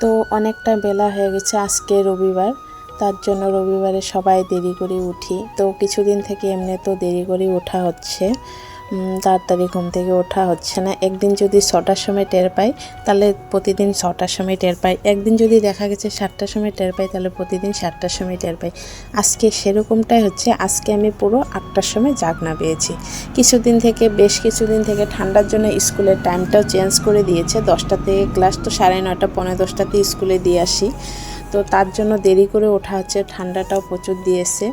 তো অনেকটা বেলা হয়ে গেছে, আজকে রবিবার, তার জন্য রবিবারে সবাই দেরি করে উঠি। তো কিছুদিন থেকে এমনি তো দেরি করে ওঠা হচ্ছে, তাড়াতাড়ি ঘুম থেকে ওঠা হচ্ছে না। একদিন যদি 6টার সময় টের পাই তাহলে প্রতিদিন 6টার সময় টের পাই, একদিন যদি দেখা গেছে 7টার সময় টের পাই তাহলে প্রতিদিন 7টার সময় টের পাই। আজকে সেরকমটাই হচ্ছে, আজকে আমি পুরো 8টার সময় জাগনা পেয়েছি। বেশ কিছুদিন থেকে ঠান্ডার জন্য স্কুলের টাইমটাও চেঞ্জ করে দিয়েছে, 10টা থেকে ক্লাস, তো 9:30 পৌনে 10টাতে স্কুলে দিয়ে আসি, তো তার জন্য দেরি করে ওঠা হচ্ছে। ঠান্ডাটাও প্রচুর দিয়েছে,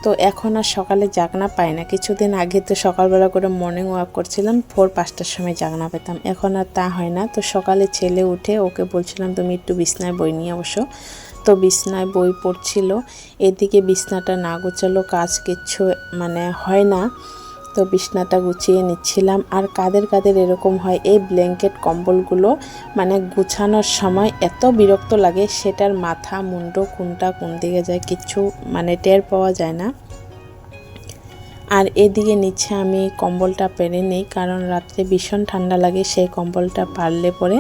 তো এখন আর সকালে জাগনা পাই না। কিছুদিন আগে তো সকালবেলা করে মর্নিং ওয়াক করছিলাম, 4-5টার সময় জাগনা পেতাম, এখন আর তা হয় না। তো সকালে ছেলে উঠে ওকে বলছিলাম তুমি একটু বিছনায় বই নিয়ে বসো, তো বিছনায় বই পড়ছিল। এদিকে বিছনাটা না গোছালো কাজ কিচ্ছু হয় না, তো বিছনাটা গুছিয়ে নিচ্ছিলাম। আর কাদের এরকম হয় এই ব্ল্যাঙ্কেট কম্বলগুলো গুছানোর সময় এত বিরক্ত লাগে, সেটার মাথা মুন্ড কোনটা কোন দিকে যায় কিচ্ছু টের পাওয়া যায় না। আর এদিকে নিচে আমি কম্বলটা পেরে নেই, কারণ রাত্রে ভীষণ ঠান্ডা লাগে, সেই কম্বলটা পারলে পরে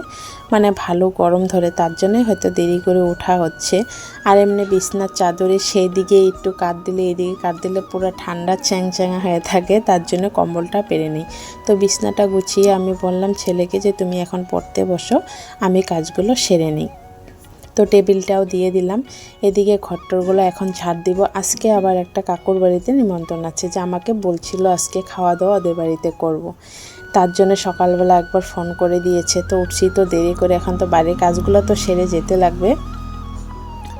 ভালো গরম ধরে, তার জন্যই হয়তো দেরি করে ওঠা হচ্ছে। আর এমনি বিছনার চাদরে সেই দিকে একটু কাট দিলে এদিকে কাট দিলে পুরো ঠান্ডা চ্যাংচ্যাঙা হয়ে থাকে, তার জন্য কম্বলটা পেরে নেই। তো বিছনাটা গুছিয়ে আমি বললাম ছেলেকে যে তুমি এখন পড়তে বসো, আমি কাজগুলো সেরে নিই। তো টেবিলটাও দিয়ে দিলাম। এদিকে ঘরটরগুলো এখন ঝাড় দিব। আজকে আবার একটা কাকুর বাড়িতে নিমন্ত্রণ আছে, যে আমাকে বলছিল আজকে খাওয়া দাওয়া ওদের বাড়িতে করব। তার জন্য সকালবেলা একবার ফোন করে দিয়েছে, তো উঠছি তো দেরি করে, এখন তো বাড়ির কাজগুলো তো সেরে যেতে লাগবে।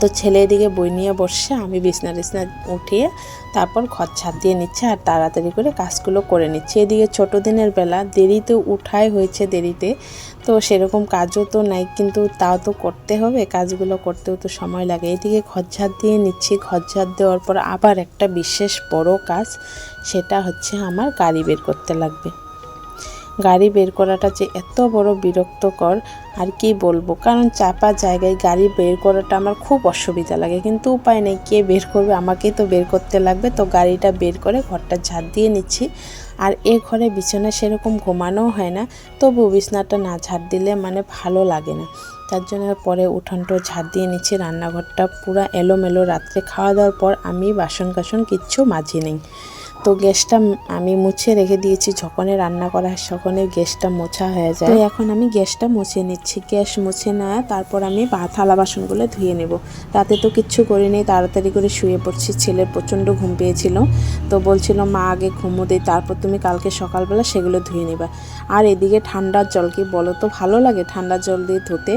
তো ছেলে এদিকে বই নিয়ে বসছে, আমি বিছনা উঠিয়ে তারপর ঘর ছাদ দিয়ে নিচ্ছে আর তাড়াতাড়ি করে কাজগুলো করে নিচ্ছে। এদিকে ছোটো দিনের বেলা দেরিতে উঠাই হয়েছে, দেরিতে তো সেরকম কাজও তো নাই, কিন্তু তাও তো করতে হবে, কাজগুলো করতেও তো সময় লাগে। এদিকে ঘর ছাদ দিয়ে নিচ্ছি, ঘর ছাদ দেওয়ার পর আবার একটা বিশেষ বড় কাজ, সেটা হচ্ছে আমার গাড়ি বের করতে লাগবে। গাড়ি বের করাটা যে এত বড় বিরক্তকর আর কি বলবো, কারণ চাপা জায়গায় গাড়ি বের করাটা আমার খুব অসুবিধা লাগে, কিন্তু উপায় নেই, কে বের করবে, আমাকেই তো বের করতে লাগবে। তো গাড়িটা বের করে ঘরটা ঝাড় দিয়ে নিচ্ছি। আর এ ঘরে বিছানা সেরকম ঘুমানোও হয় না, তবু বিছানাটা না ঝাড় দিলে ভালো লাগে না, তার জন্য পরে উঠোনটা ঝাড় দিয়ে নিচ্ছি। রান্নাঘরটা পুরো এলোমেলো, রাত্রে খাওয়া দাওয়ার পর আমি বাসন কিচ্ছু মাজি নেই। তো গ্যাসটা আমি মুছে রেখে দিয়েছি, যখনই রান্না করা হয় তখনই গ্যাসটা মোছা হয়ে যায়। তো এখন আমি গ্যাসটা মুছে নিচ্ছি, গ্যাস মুছে নেওয়া, তারপর আমি থালা বাসনগুলো ধুয়ে নেব। রাতে তো কিচ্ছু করিনি, তাড়াতাড়ি করে শুয়ে পড়ছি। ছেলের প্রচণ্ড ঘুম পেয়েছিল, তো বলছিল মা আগে ঘুমো দেই, তারপর তুমি কালকে সকালবেলা সেগুলো ধুয়ে নেবা। আর এদিকে ঠান্ডার জল কি বলো তো ভালো লাগে ঠান্ডা জল দিয়ে ধুতে।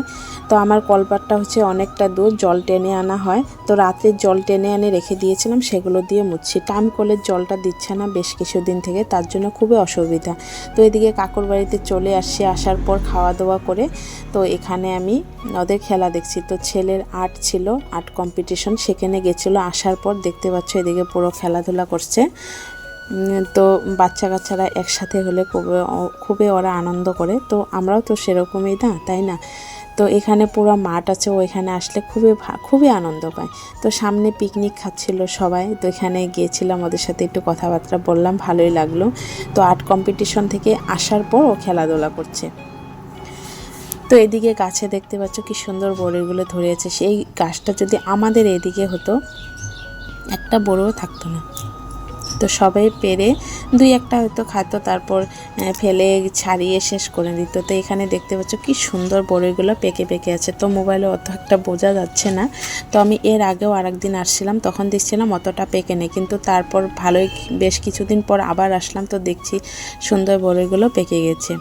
তো আমার কলপাটটা হচ্ছে অনেকটা দূর, জল টেনে আনা হয়, তো রাতে জল টেনে এনে রেখে দিয়েছিলাম, সেগুলো দিয়ে মুছছি। টাইম কলের জলটা দিচ্ছে না বেশ কিছুদিন থেকে, তার জন্য খুবই অসুবিধা। তো এদিকে কাকুর বাড়িতে চলে আসছি, আসার পর খাওয়া দাওয়া করে তো এখানে আমি ওদের খেলা দেখছি। তো ছেলের আর্ট ছিল, আর্ট কম্পিটিশন, সেখানে গেছিলো। আসার পর দেখতে পাচ্ছ এদিকে পুরো খেলাধুলা করছে। তো বাচ্চা কাচ্চারা একসাথে হলে খুবই ওরা আনন্দ করে, তো আমরাও তো সেরকমই না, তাই না। তো এখানে পুরো মাঠ আছে, ওইখানে আসলে খুবই আনন্দ পায়। তো সামনে পিকনিক খাচ্ছিল সবাই, তো এখানে গিয়েছিলাম, ওদের সাথে একটু কথাবার্তা বললাম, ভালোই লাগলো। তো আর্ট কম্পিটিশন থেকে আসার পর ও খেলাধুলা করছে। তো এদিকে গাছে দেখতে পাচ্ছ কি সুন্দর বড়িগুলো ধরেছে, সেই গাছটা যদি আমাদের এদিকে হতো একটা বড়ও থাকতো না। তো সবাই পেরে 2-1টা হয়তো খাতো, তারপর ফেলে ছাড়িয়ে শেষ করে দিত। তো এখানে দেখতে পাচ্ছ কি সুন্দর বড়িগুলো পেকে আছে, তো মোবাইলে অত একটা বোঝা যাচ্ছে না। তো আমি এর আগেও আরেকদিন আসছিলাম, তখন দেখছিলাম অতটা পেকে নেই, কিন্তু তারপর ভালোই বেশ কিছুদিন পর আবার আসলাম, তো দেখছি সুন্দর বড়িগুলো পেকে গেছে।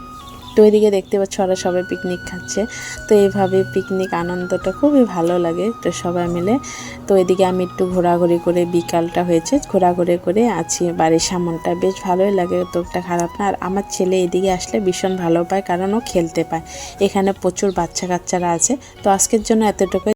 তো এদিকে দেখতে পাচ্ছ ওরা সবাই পিকনিক খাচ্ছে। তো এইভাবে পিকনিক আনন্দটা খুবই ভালো লাগে, তো সবাই মিলে। তো এদিকে আমি একটু ঘোরাঘুরি করে, বিকালটা হয়েছে, ঘোরাঘুরি করে আছি, বাড়ির সামনটা বেশ ভালোই লাগে, তো একটা খারাপ না। আর আমার ছেলে এদিকে আসলে ভীষণ ভালো পায়, কারণ ও খেলতে পায়, এখানে প্রচুর বাচ্চা কাচ্চারা আছে। তো আজকের জন্য এতটুকু।